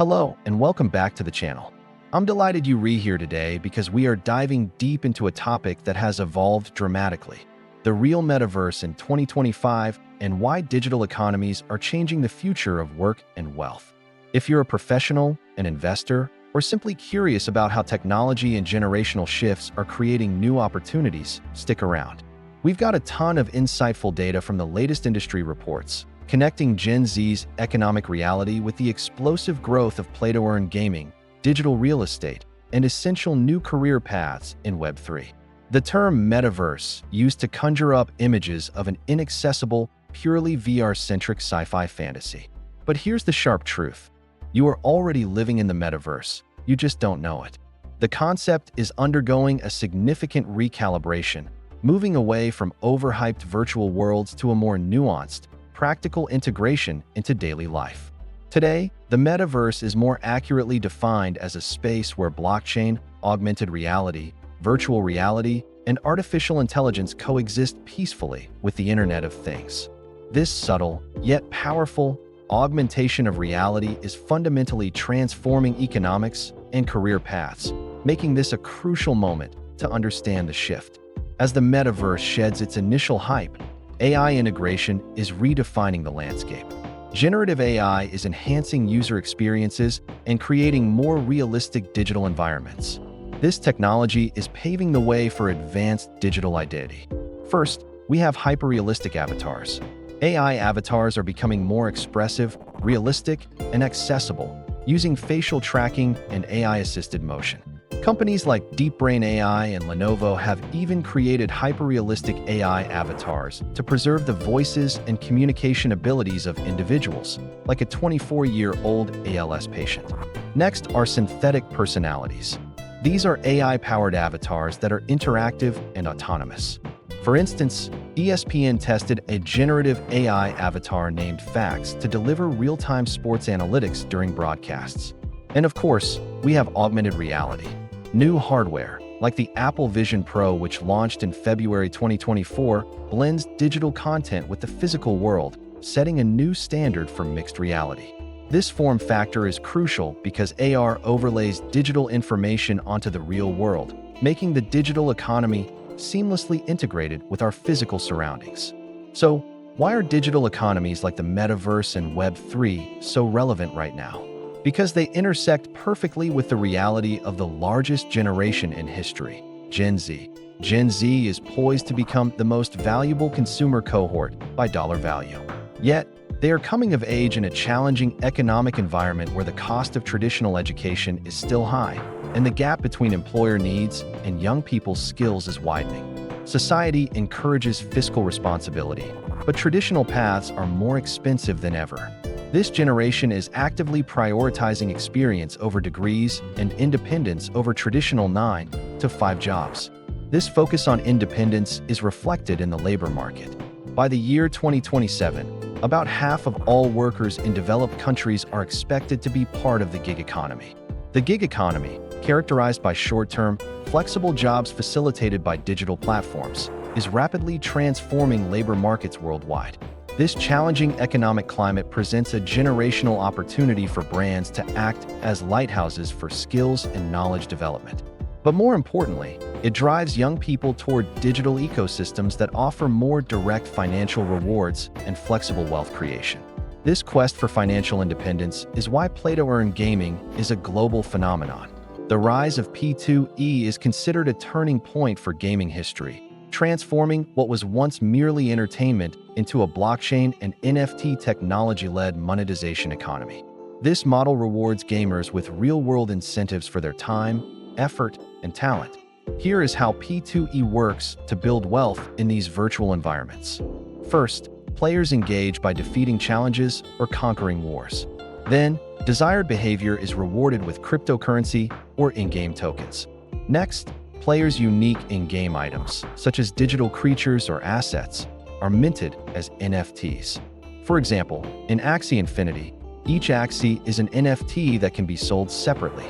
Hello, and welcome back to the channel. I'm delighted you're here today because we are diving deep into a topic that has evolved dramatically: the real metaverse in 2025 and why digital economies are changing the future of work and wealth. If you're a professional, an investor, or simply curious about how technology and generational shifts are creating new opportunities, stick around. We've got a ton of insightful data from the latest industry reports, connecting Gen Z's economic reality with the explosive growth of play-to-earn gaming, digital real estate, and essential new career paths in Web3. The term metaverse used to conjure up images of an inaccessible, purely VR-centric sci-fi fantasy. But here's the sharp truth. You are already living in the metaverse, you just don't know it. The concept is undergoing a significant recalibration, moving away from overhyped virtual worlds to a more nuanced, practical integration into daily life. Today, the metaverse is more accurately defined as a space where blockchain, augmented reality, virtual reality, and artificial intelligence coexist peacefully with the Internet of Things. This subtle, yet powerful, augmentation of reality is fundamentally transforming economics and career paths, making this a crucial moment to understand the shift. As the metaverse sheds its initial hype, AI integration is redefining the landscape. Generative AI is enhancing user experiences and creating more realistic digital environments. This technology is paving the way for advanced digital identity. First, we have hyperrealistic avatars. AI avatars are becoming more expressive, realistic, and accessible, using facial tracking and AI-assisted motion. Companies like DeepBrain AI and Lenovo have even created hyperrealistic AI avatars to preserve the voices and communication abilities of individuals, like a 24-year-old ALS patient. Next are synthetic personalities. These are AI-powered avatars that are interactive and autonomous. For instance, ESPN tested a generative AI avatar named Fax to deliver real-time sports analytics during broadcasts. And of course, we have augmented reality. New hardware, like the Apple Vision Pro, which launched in February 2024, blends digital content with the physical world, setting a new standard for mixed reality. This form factor is crucial because AR overlays digital information onto the real world, making the digital economy seamlessly integrated with our physical surroundings. So, why are digital economies like the metaverse and Web3 so relevant right now? Because they intersect perfectly with the reality of the largest generation in history, Gen Z. Gen Z is poised to become the most valuable consumer cohort by dollar value. Yet, they are coming of age in a challenging economic environment where the cost of traditional education is still high, and the gap between employer needs and young people's skills is widening. Society encourages fiscal responsibility, but traditional paths are more expensive than ever. This generation is actively prioritizing experience over degrees and independence over traditional 9-to-5 jobs. This focus on independence is reflected in the labor market. By the year 2027, about half of all workers in developed countries are expected to be part of the gig economy. The gig economy, characterized by short-term, flexible jobs facilitated by digital platforms, is rapidly transforming labor markets worldwide. This challenging economic climate presents a generational opportunity for brands to act as lighthouses for skills and knowledge development. But more importantly, it drives young people toward digital ecosystems that offer more direct financial rewards and flexible wealth creation. This quest for financial independence is why play-to-earn gaming is a global phenomenon. The rise of P2E is considered a turning point for gaming history, transforming what was once merely entertainment into a blockchain and NFT technology-led monetization economy. This model rewards gamers with real-world incentives for their time, effort, and talent. Here is how P2E works to build wealth in these virtual environments. First, players engage by defeating challenges or conquering wars. Then, desired behavior is rewarded with cryptocurrency or in-game tokens. Next, players' unique in-game items, such as digital creatures or assets, are minted as NFTs. For example, in Axie Infinity, each Axie is an NFT that can be sold separately.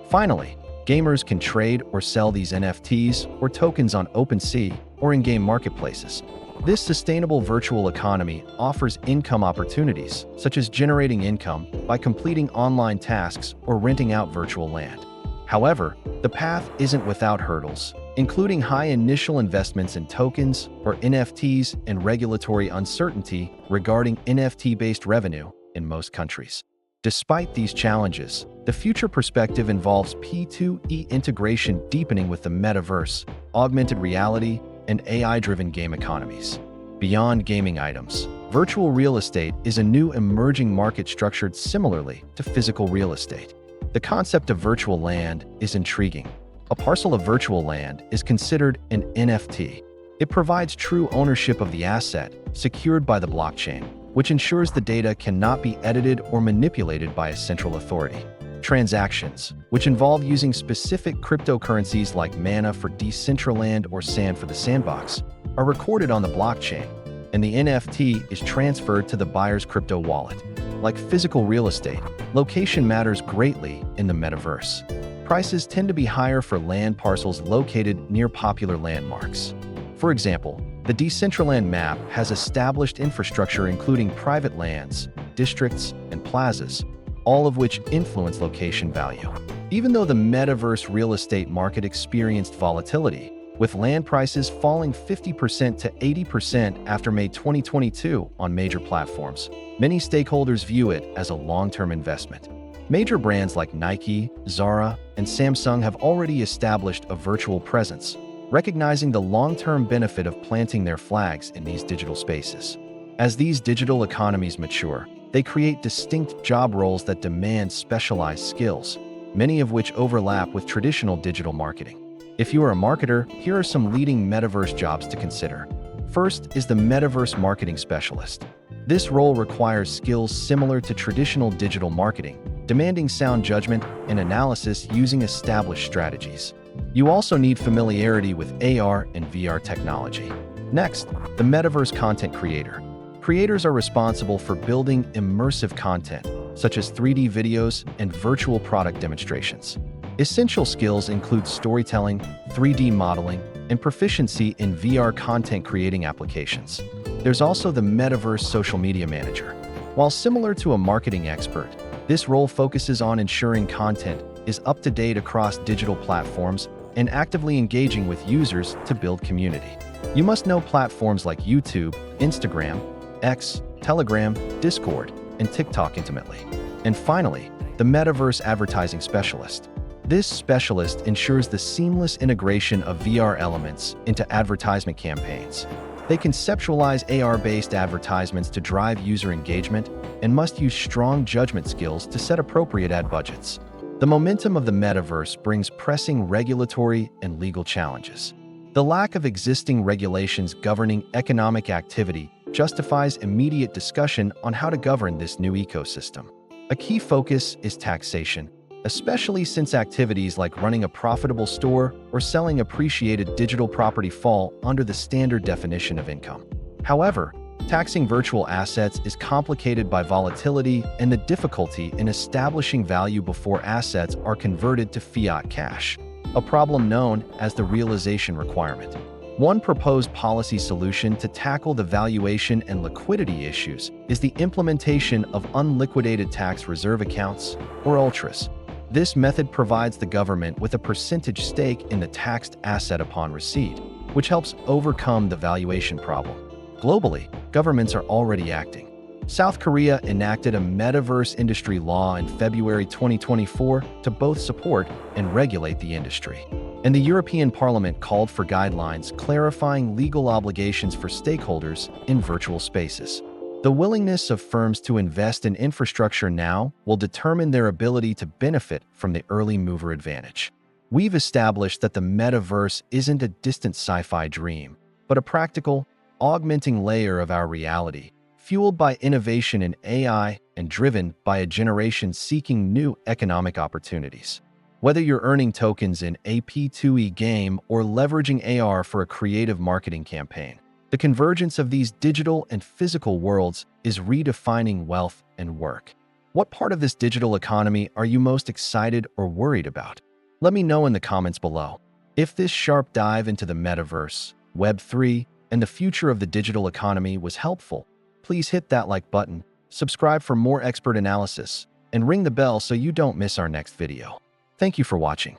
Finally, gamers can trade or sell these NFTs or tokens on OpenSea or in-game marketplaces, This sustainable virtual economy offers income opportunities, such as generating income by completing online tasks or renting out virtual land. However, the path isn't without hurdles, including high initial investments in tokens or NFTs and regulatory uncertainty regarding NFT-based revenue in most countries. Despite these challenges, the future perspective involves P2E integration deepening with the metaverse, augmented reality, and AI-driven game economies. Beyond gaming items, virtual real estate is a new emerging market structured similarly to physical real estate. The concept of virtual land is intriguing. A parcel of virtual land is considered an NFT. It provides true ownership of the asset, secured by the blockchain, which ensures the data cannot be edited or manipulated by a central authority. Transactions, which involve using specific cryptocurrencies like mana for Decentraland or Sand for the Sandbox, are recorded on the blockchain, and the NFT is transferred to the buyer's crypto wallet. Like physical real estate, location matters greatly in the metaverse. Prices tend to be higher for land parcels located near popular landmarks. For example, the Decentraland map has established infrastructure including private lands, districts, and plazas, all of which influence location value. Even though the metaverse real estate market experienced volatility, with land prices falling 50% to 80% after May 2022 on major platforms, many stakeholders view it as a long-term investment. Major brands like Nike, Zara, and Samsung have already established a virtual presence, recognizing the long-term benefit of planting their flags in these digital spaces. As these digital economies mature, they create distinct job roles that demand specialized skills, many of which overlap with traditional digital marketing. If you are a marketer, here are some leading metaverse jobs to consider. First is the Metaverse Marketing Specialist. This role requires skills similar to traditional digital marketing, demanding sound judgment and analysis using established strategies. You also need familiarity with AR and VR technology. Next, the Metaverse Content Creator. Creators are responsible for building immersive content, such as 3D videos and virtual product demonstrations. Essential skills include storytelling, 3D modeling, and proficiency in VR content creating applications. There's also the Metaverse Social Media Manager. While similar to a marketing expert, this role focuses on ensuring content is up to date across digital platforms and actively engaging with users to build community. You must know platforms like YouTube, Instagram, X, Telegram, Discord, and TikTok intimately. And finally, the Metaverse Advertising Specialist. This specialist ensures the seamless integration of VR elements into advertisement campaigns. They conceptualize AR-based advertisements to drive user engagement and must use strong judgment skills to set appropriate ad budgets. The momentum of the metaverse brings pressing regulatory and legal challenges. The lack of existing regulations governing economic activity justifies immediate discussion on how to govern this new ecosystem. A key focus is taxation, especially since activities like running a profitable store or selling appreciated digital property fall under the standard definition of income. However, taxing virtual assets is complicated by volatility and the difficulty in establishing value before assets are converted to fiat cash, a problem known as the realization requirement. One proposed policy solution to tackle the valuation and liquidity issues is the implementation of unliquidated tax reserve accounts, or ULTRAs. This method provides the government with a percentage stake in the taxed asset upon receipt, which helps overcome the valuation problem. Globally, governments are already acting. South Korea enacted a metaverse industry law in February 2024 to both support and regulate the industry. And the European Parliament called for guidelines clarifying legal obligations for stakeholders in virtual spaces. The willingness of firms to invest in infrastructure now will determine their ability to benefit from the early mover advantage. We've established that the metaverse isn't a distant sci-fi dream, but a practical, augmenting layer of our reality, fueled by innovation in AI and driven by a generation seeking new economic opportunities. Whether you're earning tokens in a P2E game or leveraging AR for a creative marketing campaign, the convergence of these digital and physical worlds is redefining wealth and work. What part of this digital economy are you most excited or worried about? Let me know in the comments below. If this sharp dive into the metaverse, Web3, and the future of the digital economy was helpful, please hit that like button, subscribe for more expert analysis, and ring the bell so you don't miss our next video. Thank you for watching.